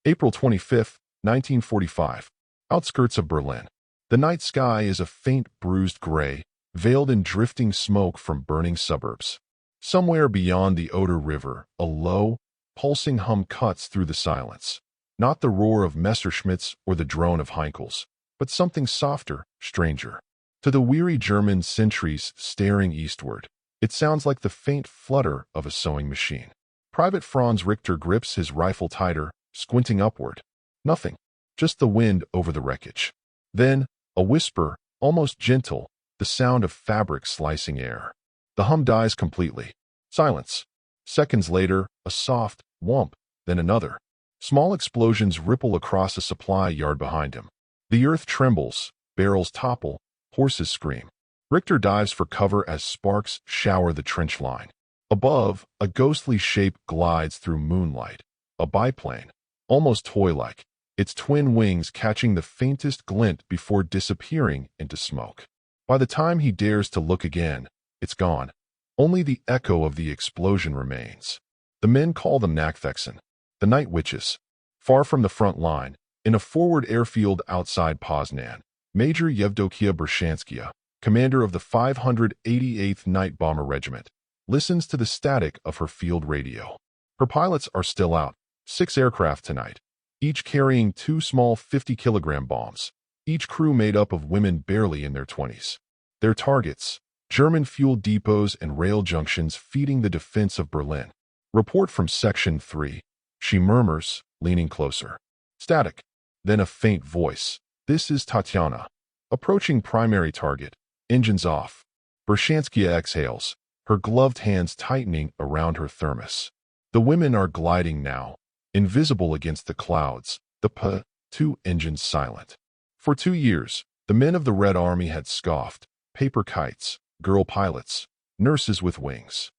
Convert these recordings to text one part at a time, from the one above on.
April 25, 1945. Outskirts of Berlin. The night sky is a faint bruised gray, veiled in drifting smoke from burning suburbs. Somewhere beyond the Oder River, a low, pulsing hum cuts through the silence. Not the roar of Messerschmitts or the drone of Heinkels, but something softer, stranger. To the weary German sentries staring eastward, it sounds like the faint flutter of a sewing machine. Private Franz Richter grips his rifle tighter, squinting upward. Nothing, just the wind over the wreckage. Then, a whisper, almost gentle, the sound of fabric slicing air. The hum dies completely. Silence. Seconds later, a soft whomp, then another. Small explosions ripple across a supply yard behind him. The earth trembles, barrels topple, horses scream. Richter dives for cover as sparks shower the trench line. Above, a ghostly shape glides through moonlight. A biplane, almost toy-like, its twin wings catching the faintest glint before disappearing into smoke. By the time he dares to look again, it's gone. Only the echo of the explosion remains. The men call them Nachthexen, the night witches. Far from the front line, in a forward airfield outside Poznan, Major Yevdokia Bershanskaya, commander of the 588th Night Bomber Regiment, listens to the static of her field radio. Her pilots are still out, 6 aircraft tonight, each carrying 2 small 50-kilogram bombs, each crew made up of women barely in their 20s. Their targets, German fuel depots and rail junctions feeding the defense of Berlin. Report from Section 3. She murmurs, leaning closer. Static. Then a faint voice. This is Tatiana. Approaching primary target. Engines off. Bershanskaya exhales, her gloved hands tightening around her thermos. The women are gliding now, invisible against the clouds, the Po-2 engines silent. For 2 years, the men of the Red Army had scoffed. Paper kites, girl pilots, nurses with wings.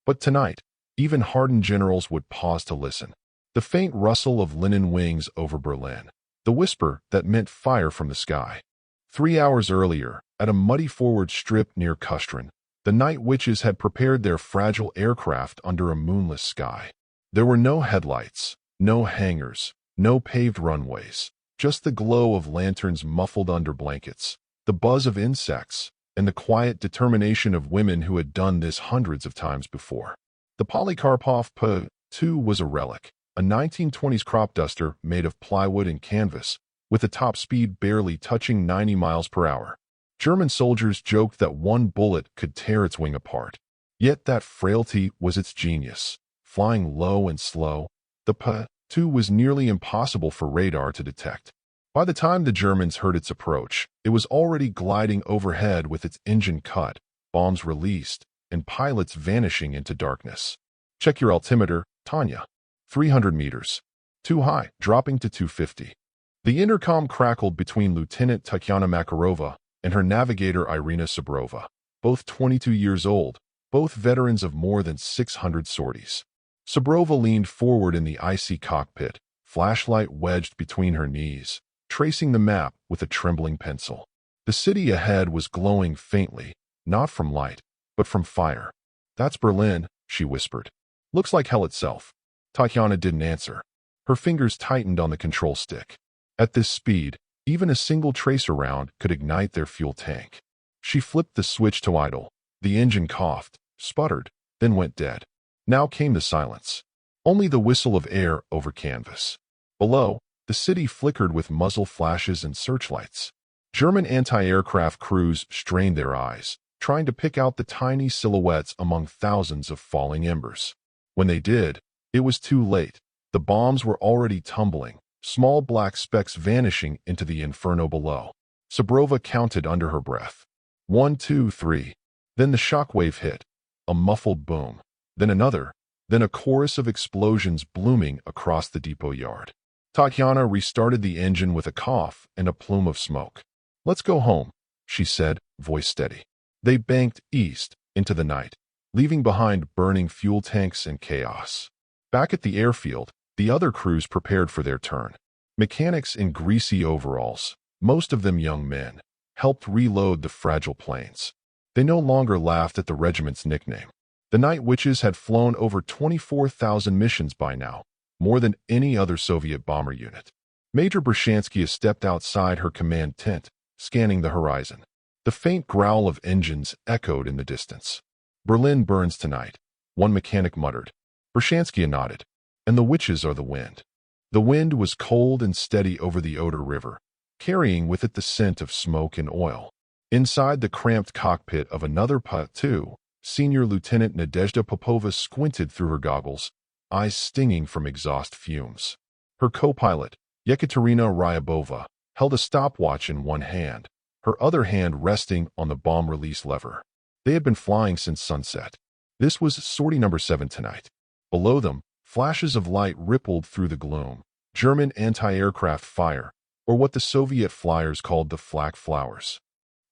But tonight, even hardened generals would pause to listen. The faint rustle of linen wings over Berlin. The whisper that meant fire from the sky. 3 hours earlier, at a muddy forward strip near Kustrin, the night witches had prepared their fragile aircraft under a moonless sky. There were no headlights, no hangars, no paved runways, just the glow of lanterns muffled under blankets, the buzz of insects, and the quiet determination of women who had done this hundreds of times before. The Polikarpov Po-2 was a relic, a 1920s crop duster made of plywood and canvas, with a top speed barely touching 90 miles per hour. German soldiers joked that one bullet could tear its wing apart. Yet that frailty was its genius. Flying low and slow, the Po-2 was nearly impossible for radar to detect. By the time the Germans heard its approach, it was already gliding overhead with its engine cut, bombs released, and pilots vanishing into darkness. Check your altimeter, Tanya. 300 meters. Too high, dropping to 250. The intercom crackled between Lieutenant Tatiana Makarova and her navigator Irina Sabrova, both 22 years old, both veterans of more than 600 sorties. Sabrova leaned forward in the icy cockpit, flashlight wedged between her knees, tracing the map with a trembling pencil. The city ahead was glowing faintly, not from light, but from fire. That's Berlin, she whispered. Looks like hell itself. Tatiana didn't answer. Her fingers tightened on the control stick. At this speed, even a single tracer round could ignite their fuel tank. She flipped the switch to idle. The engine coughed, sputtered, then went dead. Now came the silence. Only the whistle of air over canvas. Below, the city flickered with muzzle flashes and searchlights. German anti-aircraft crews strained their eyes, trying to pick out the tiny silhouettes among thousands of falling embers. When they did, it was too late. The bombs were already tumbling, small black specks vanishing into the inferno below. Sabrova counted under her breath. 1, 2, 3. Then the shockwave hit. A muffled boom. Then another. Then a chorus of explosions blooming across the depot yard. Tatiana restarted the engine with a cough and a plume of smoke. Let's go home, she said, voice steady. They banked east into the night, leaving behind burning fuel tanks and chaos. Back at the airfield, the other crews prepared for their turn. Mechanics in greasy overalls, most of them young men, helped reload the fragile planes. They no longer laughed at the regiment's nickname. The Night Witches had flown over 24,000 missions by now, more than any other Soviet bomber unit. Major Brushansky stepped outside her command tent, scanning the horizon. The faint growl of engines echoed in the distance. "Berlin burns tonight," one mechanic muttered. Brushansky nodded. "And the witches are the wind." The wind was cold and steady over the Oder River, carrying with it the scent of smoke and oil. Inside the cramped cockpit of another Po-2, Senior Lieutenant Nadezhda Popova squinted through her goggles, eyes stinging from exhaust fumes. Her co-pilot, Yekaterina Ryabova, held a stopwatch in one hand, her other hand resting on the bomb release lever. They had been flying since sunset. This was sortie number 7 tonight. Below them, flashes of light rippled through the gloom. German anti-aircraft fire, or what the Soviet flyers called the flak flowers.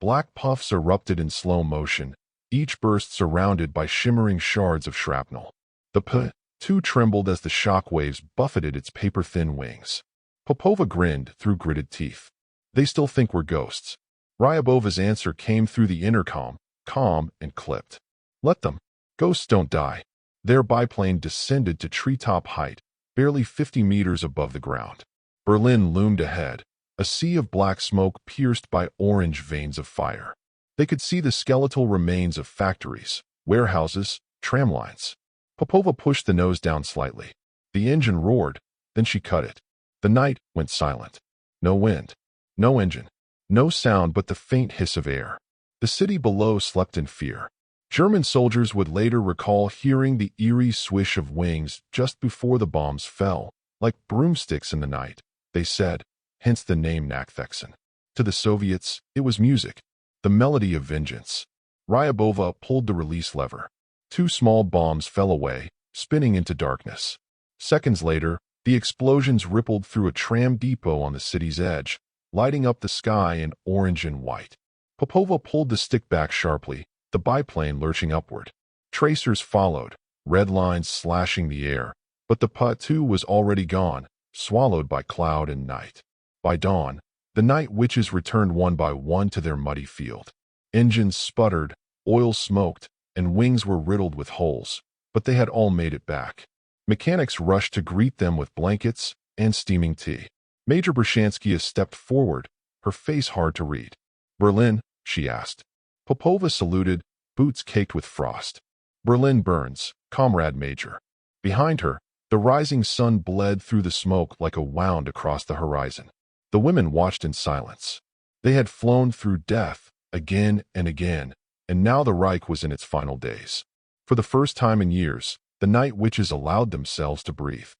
Black puffs erupted in slow motion, each burst surrounded by shimmering shards of shrapnel. The Po-2 trembled as the shock waves buffeted its paper-thin wings. Popova grinned through gritted teeth. "They still think we're ghosts." Ryabova's answer came through the intercom, calm and clipped. "Let them. Ghosts don't die." Their biplane descended to treetop height, barely 50 meters above the ground. Berlin loomed ahead, a sea of black smoke pierced by orange veins of fire. They could see the skeletal remains of factories, warehouses, tram lines. Popova pushed the nose down slightly. The engine roared, then she cut it. The night went silent. No wind, no engine, no sound but the faint hiss of air. The city below slept in fear. German soldiers would later recall hearing the eerie swish of wings just before the bombs fell, like broomsticks in the night, they said, hence the name Nachtvechsen. To the Soviets, it was music, the melody of vengeance. Ryabova pulled the release lever. 2 small bombs fell away, spinning into darkness. Seconds later, the explosions rippled through a tram depot on the city's edge, lighting up the sky in orange and white. Popova pulled the stick back sharply, the biplane lurching upward. Tracers followed, red lines slashing the air, but the Po-2 was already gone, swallowed by cloud and night. By dawn, the night witches returned one by one to their muddy field. Engines sputtered, oil smoked, and wings were riddled with holes, but they had all made it back. Mechanics rushed to greet them with blankets and steaming tea. Major Brushansky stepped forward, her face hard to read. "Berlin?" she asked. Popova saluted, boots caked with frost. "Berlin burns, Comrade Major." Behind her, the rising sun bled through the smoke like a wound across the horizon. The women watched in silence. They had flown through death, again and again, and now the Reich was in its final days. For the first time in years, the night witches allowed themselves to breathe.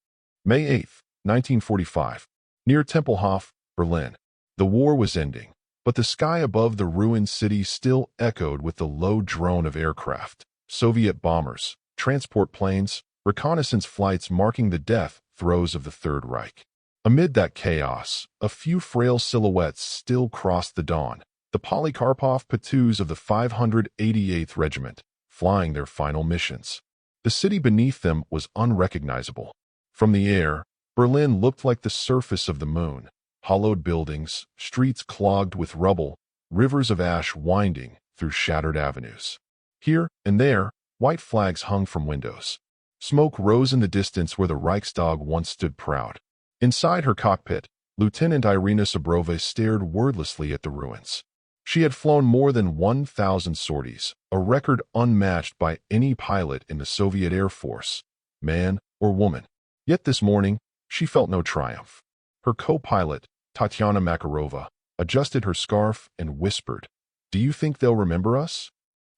May 8, 1945. Near Tempelhof, Berlin. The war was ending, but the sky above the ruined city still echoed with the low drone of aircraft, Soviet bombers, transport planes, reconnaissance flights marking the death throes of the Third Reich. Amid that chaos, a few frail silhouettes still crossed the dawn, the Polikarpov Po-2s of the 588th Regiment, flying their final missions. The city beneath them was unrecognizable. From the air, Berlin looked like the surface of the moon, hollowed buildings, streets clogged with rubble, rivers of ash winding through shattered avenues. Here and there, white flags hung from windows. Smoke rose in the distance where the Reichstag once stood proud. Inside her cockpit, Lieutenant Irina Sabrova stared wordlessly at the ruins. She had flown more than 1,000 sorties, a record unmatched by any pilot in the Soviet Air Force, man or woman. Yet this morning, she felt no triumph. Her co-pilot, Tatyana Makarova, adjusted her scarf and whispered, "Do you think they'll remember us?"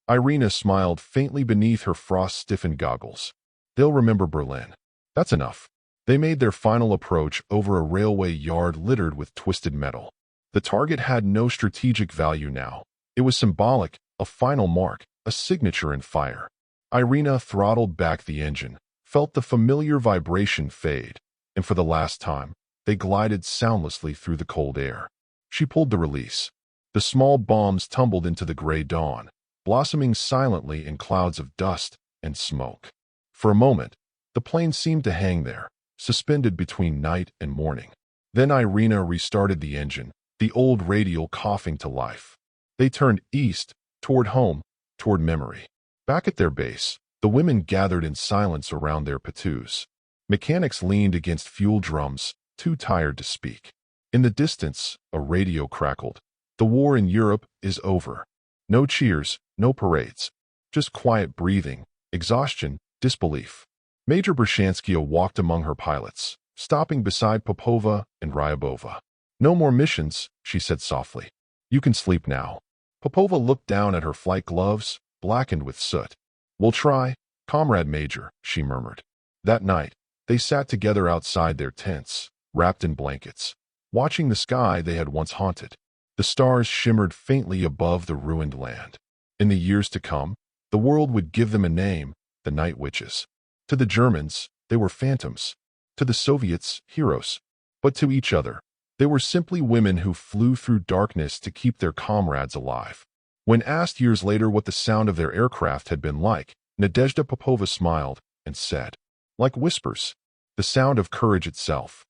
Irina smiled faintly beneath her frost-stiffened goggles. "They'll remember Berlin. That's enough." They made their final approach over a railway yard littered with twisted metal. The target had no strategic value now. It was symbolic, a final mark, a signature in fire. Irina throttled back the engine, felt the familiar vibration fade, and for the last time, they glided soundlessly through the cold air. She pulled the release. The small bombs tumbled into the gray dawn, blossoming silently in clouds of dust and smoke. For a moment, the plane seemed to hang there, suspended between night and morning. Then Irina restarted the engine, the old radial coughing to life. They turned east, toward home, toward memory. Back at their base, the women gathered in silence around their Po-2s. Mechanics leaned against fuel drums, too tired to speak. In the distance, a radio crackled. The war in Europe is over. No cheers, no parades. Just quiet breathing, exhaustion, disbelief. Major Brushanskaya walked among her pilots, stopping beside Popova and Ryabova. "No more missions," she said softly. "You can sleep now." Popova looked down at her flight gloves, blackened with soot. "We'll try, Comrade Major," she murmured. That night, they sat together outside their tents, wrapped in blankets, watching the sky they had once haunted. The stars shimmered faintly above the ruined land. In the years to come, the world would give them a name, the Night Witches. To the Germans, they were phantoms. To the Soviets, heroes. But to each other, they were simply women who flew through darkness to keep their comrades alive. When asked years later what the sound of their aircraft had been like, Nadezhda Popova smiled and said, "Like whispers, the sound of courage itself."